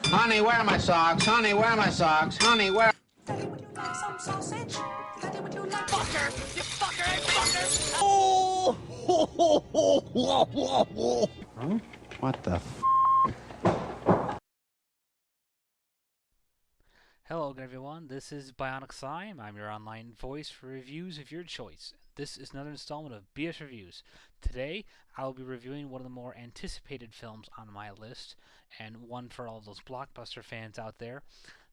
Honey, where are my socks? Honey, where are my socks? Honey, where... Daddy, would you like some sausage? Daddy, would you like... Fucker! You fucker! Hey, fucker! Oh! Huh? What the f... Hello everyone, this is Bionic Slime. I'm your online voice for reviews of your choice. This is another installment of BS Reviews. Today, I'll be reviewing one of the more anticipated films on my list, and one for all those blockbuster fans out there.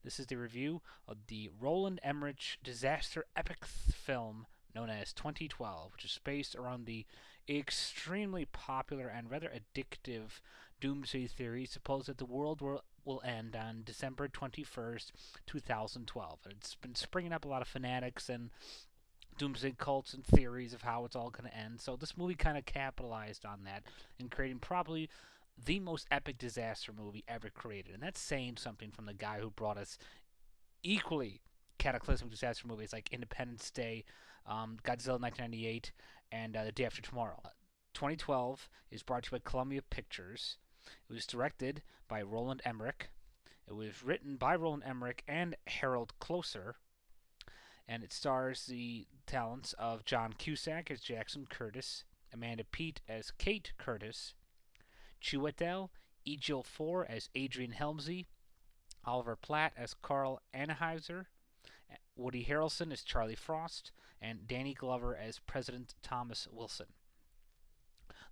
This is the review of the Roland Emmerich disaster epic film known as 2012, which is based around the extremely popular and rather addictive doomsday theory supposed that the world will end on December 21st, 2012. And it's been springing up a lot of fanatics and doomsday cults and theories of how it's all going to end. So this movie kind of capitalized on that in creating probably the most epic disaster movie ever created. And that's saying something from the guy who brought us equally cataclysmic disaster movies like Independence Day, Godzilla 1998, and The Day After Tomorrow. 2012 is brought to you by Columbia Pictures. It was directed by Roland Emmerich. It was written by Roland Emmerich and Harold Closer. And it stars the talents of John Cusack as Jackson Curtis, Amanada Peet as Kate Curtis, Chiwetel Ejiofor as Adrian Helmsley, Oliver Platt as Carl Anheuser, Woody Harrelson as Charlie Frost, and Danny Glover as President Thomas Wilson.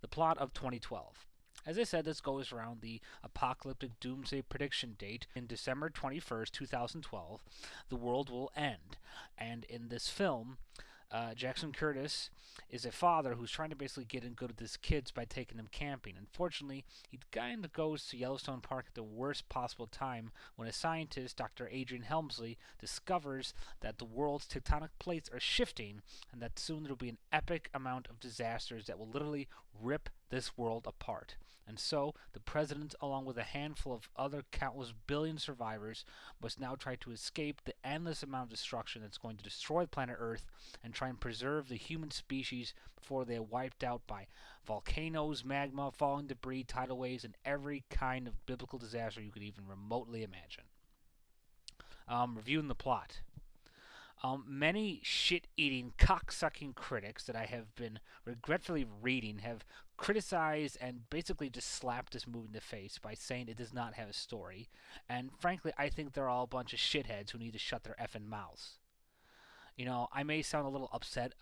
The plot of 2012. As I said, this goes around the apocalyptic doomsday prediction date. In December 21st, 2012, the world will end. And in this film, Jackson Curtis is a father who's trying to basically get in good with his kids by taking them camping. Unfortunately, he kind of goes to Yellowstone Park at the worst possible time when a scientist, Dr. Adrian Helmsley, discovers that the world's tectonic plates are shifting and that soon there will be an epic amount of disasters that will literally rip this world apart. And so, the president, along with a handful of other countless billion survivors, must now try to escape the endless amount of destruction that's going to destroy planet Earth and try and preserve the human species before they are wiped out by volcanoes, magma, falling debris, tidal waves, and every kind of biblical disaster you could even remotely imagine. Reviewing the plot. Many shit-eating, cock-sucking critics that I have been regretfully reading have criticized and basically just slapped this movie in the face by saying it does not have a story. And frankly, I think they're all a bunch of shitheads who need to shut their effing mouths. You know, I may sound a little upset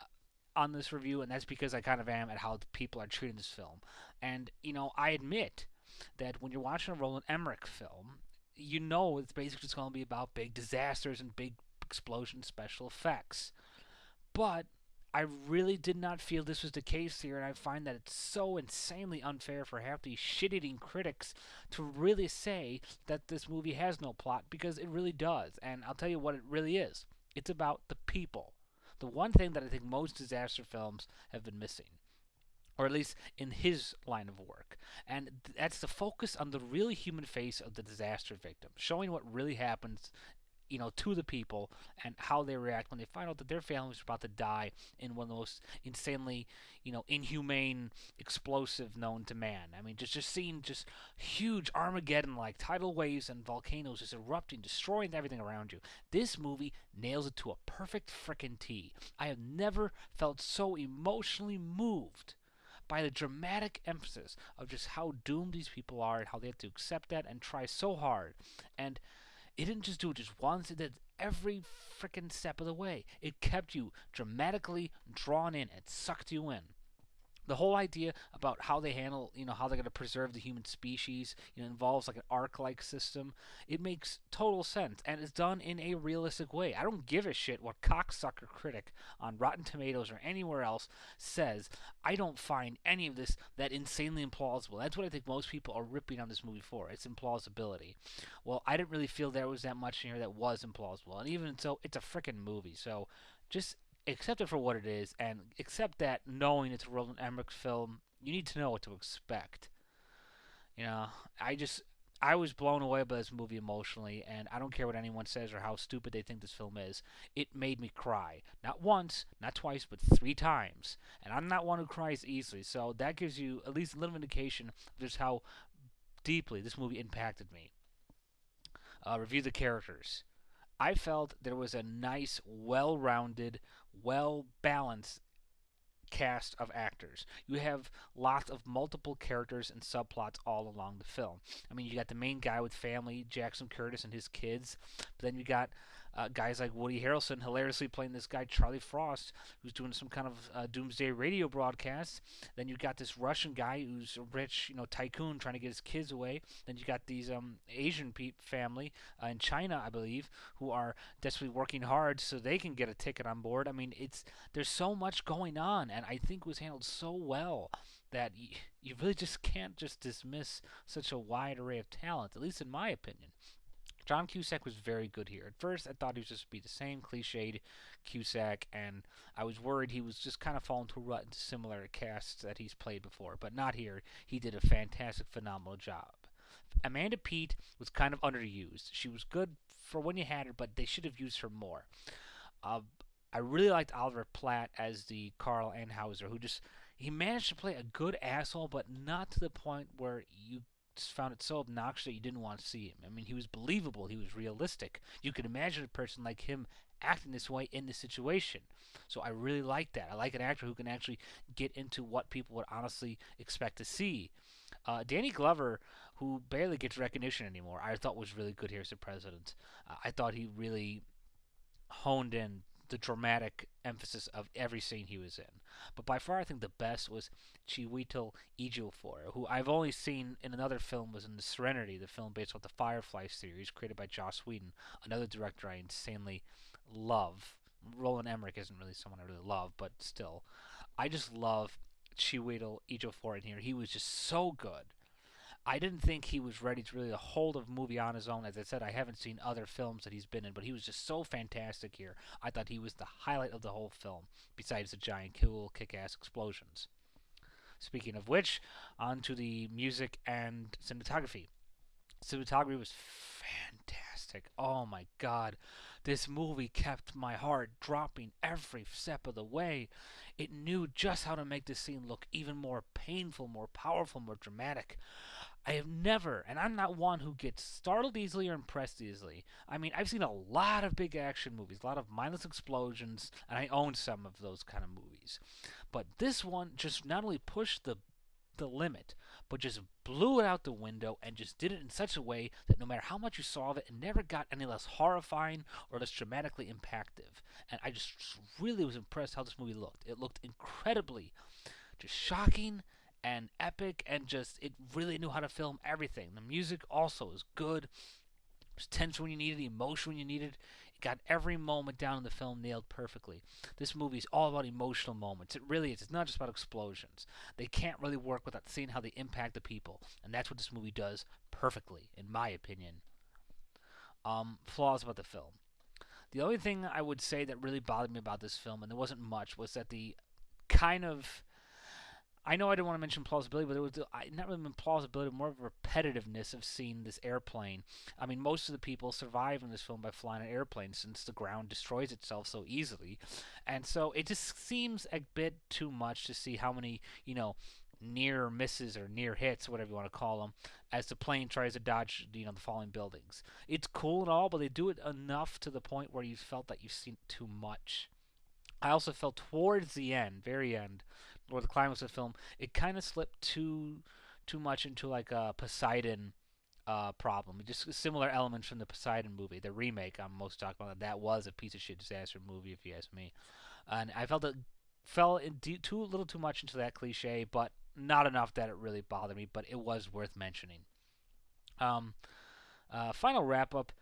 on this review, and that's because I kind of am at how the people are treating this film. And, you know, I admit that when you're watching a Roland Emmerich film, you know it's basically just going to be about big disasters and big explosion special effects. But I really did not feel this was the case here, and I find that it's so insanely unfair for half these shit-eating critics to really say that this movie has no plot, because it really does. And I'll tell you what it really is. It's about the people. The one thing that I think most disaster films have been missing, or at least in his line of work. And that's the focus on the really human face of the disaster victim, showing what really happens, you know, to the people and how they react when they find out that their families are about to die in one of the most insanely, you know, inhumane explosive known to man. I mean, just seeing just huge Armageddon-like tidal waves and volcanoes just erupting, destroying everything around you. This movie nails it to a perfect frickin' T. I have never felt so emotionally moved by the dramatic emphasis of just how doomed these people are and how they have to accept that and try so hard. And it didn't just do it just once, it did every frickin' step of the way. It kept you dramatically drawn in and sucked you in. The whole idea about how they handle, you know, how they're going to preserve the human species, you know, involves like an arc-like system. It makes total sense, and it's done in a realistic way. I don't give a shit what cocksucker critic on Rotten Tomatoes or anywhere else says. I don't find any of this that insanely implausible. That's what I think most people are ripping on this movie for. It's implausibility. Well, I didn't really feel there was that much in here that was implausible, and even so, it's a frickin' movie. So just accept it for what it is, and accept that knowing it's a Roland Emmerich film, you need to know what to expect. You know, I was blown away by this movie emotionally, and I don't care what anyone says or how stupid they think this film is. It made me cry. Not once, not twice, but 3 times. And I'm not one who cries easily, so that gives you at least a little indication of just how deeply this movie impacted me. Review the characters. I felt there was a nice, well rounded, well balanced cast of actors. You have lots of multiple characters and subplots all along the film. I mean, you got the main guy with family, Jackson Curtis and his kids, but then you got guys like Woody Harrelson hilariously playing this guy Charlie Frost, who's doing some kind of doomsday radio broadcast. Then you got this Russian guy who's a rich, tycoon trying to get his kids away. Then you got these Asian family in China, I believe, who are desperately working hard so they can get a ticket on board. I mean, there's so much going on, and I think it was handled so well that you really just can't just dismiss such a wide array of talent, at least in my opinion. John Cusack was very good here. At first, I thought he was just be the same cliched Cusack, and I was worried he was just kind of falling into a rut into similar casts that he's played before, but not here. He did a fantastic, phenomenal job. Amanda Peet was kind of underused. She was good for when you had her, but they should have used her more. I really liked Oliver Platt as the Carl Anheuser, who he managed to play a good asshole, but not to the point where you just found it so obnoxious that you didn't want to see him. I mean, he was believable. He was realistic. You could imagine a person like him acting this way in this situation. So I really like that. I like an actor who can actually get into what people would honestly expect to see. Danny Glover, who barely gets recognition anymore, I thought was really good here as the president. I thought he really honed in the dramatic emphasis of every scene he was in. But by far, I think the best was Chiwetel Ejiofor, who I've only seen in another film was in The Serenity, the film based off the Firefly series created by Joss Whedon, another director I insanely love. Roland Emmerich isn't really someone I really love, but still. I just love Chiwetel Ejiofor in here. He was just so good. I didn't think he was ready to really hold a movie on his own. As I said, I haven't seen other films that he's been in, but he was just so fantastic here. I thought he was the highlight of the whole film, besides the giant, cool, kick-ass explosions. Speaking of which, on to the music and cinematography. Cinematography was fantastic. Oh my god. This movie kept my heart dropping every step of the way. It knew just how to make this scene look even more painful, more powerful, more dramatic. I have never, and I'm not one who gets startled easily or impressed easily. I mean, I've seen a lot of big action movies, a lot of mindless explosions, and I own some of those kind of movies. But this one just not only pushed the limit, but just blew it out the window and just did it in such a way that no matter how much you saw of it, it never got any less horrifying or less dramatically impactful. And I just really was impressed how this movie looked. It looked incredibly just shocking and epic, and just it really knew how to film everything. The music also was good. It was tense when you needed it, emotion when you needed it. It got every moment down in the film nailed perfectly. This movie is all about emotional moments. It really is. It's not just about explosions. They can't really work without seeing how they impact the people, and that's what this movie does perfectly, in my opinion. Flaws about the film. The only thing I would say that really bothered me about this film, and there wasn't much, was that the kind of I know I didn't want to mention plausibility, but there was not really plausibility, more of a repetitiveness of seeing this airplane. I mean, most of the people survive in this film by flying an airplane since the ground destroys itself so easily. And so it just seems a bit too much to see how many, near misses or near hits, whatever you want to call them, as the plane tries to dodge, the falling buildings. It's cool and all, but they do it enough to the point where you felt that you've seen too much. I also felt towards the end, very end, or the climax of the film, it kind of slipped too much into like a Poseidon problem. Just similar elements from the Poseidon movie, the remake I'm most talking about. That was a piece of shit disaster movie, if you ask me. And I felt it fell a little too much into that cliche, but not enough that it really bothered me. But it was worth mentioning. Final wrap up.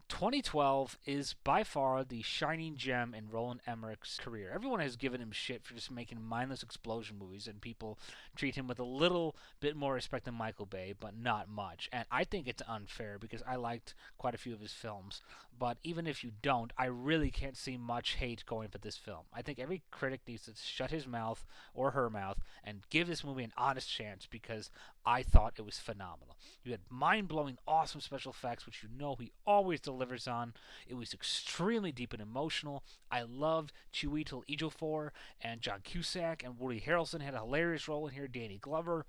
2012 is by far the shining gem in Roland Emmerich's career. Everyone has given him shit for just making mindless explosion movies, and people treat him with a little bit more respect than Michael Bay, but not much. And I think it's unfair because I liked quite a few of his films. But even if you don't, I really can't see much hate going for this film. I think every critic needs to shut his mouth or her mouth and give this movie an honest chance because I thought it was phenomenal. You had mind-blowing, awesome special effects, which you know he always delivers on. It was extremely deep and emotional. I loved Chiwetel Ejiofor and John Cusack, and Woody Harrelson had a hilarious role in here. Danny Glover.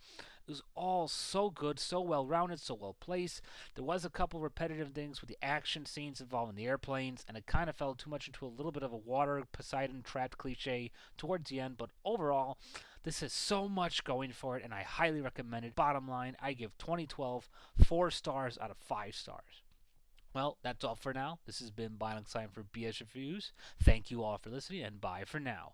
It was all so good, so well-rounded, so well-placed. There was a couple repetitive things with the action scenes involving the airplanes, and it kind of fell too much into a little bit of a water Poseidon-trapped cliche towards the end, but overall, this has so much going for it, and I highly recommend it. Bottom line, I give 2012 4 stars out of 5 stars. Well, that's all for now. This has been Bionic Sign for BS Reviews. Thank you all for listening, and bye for now.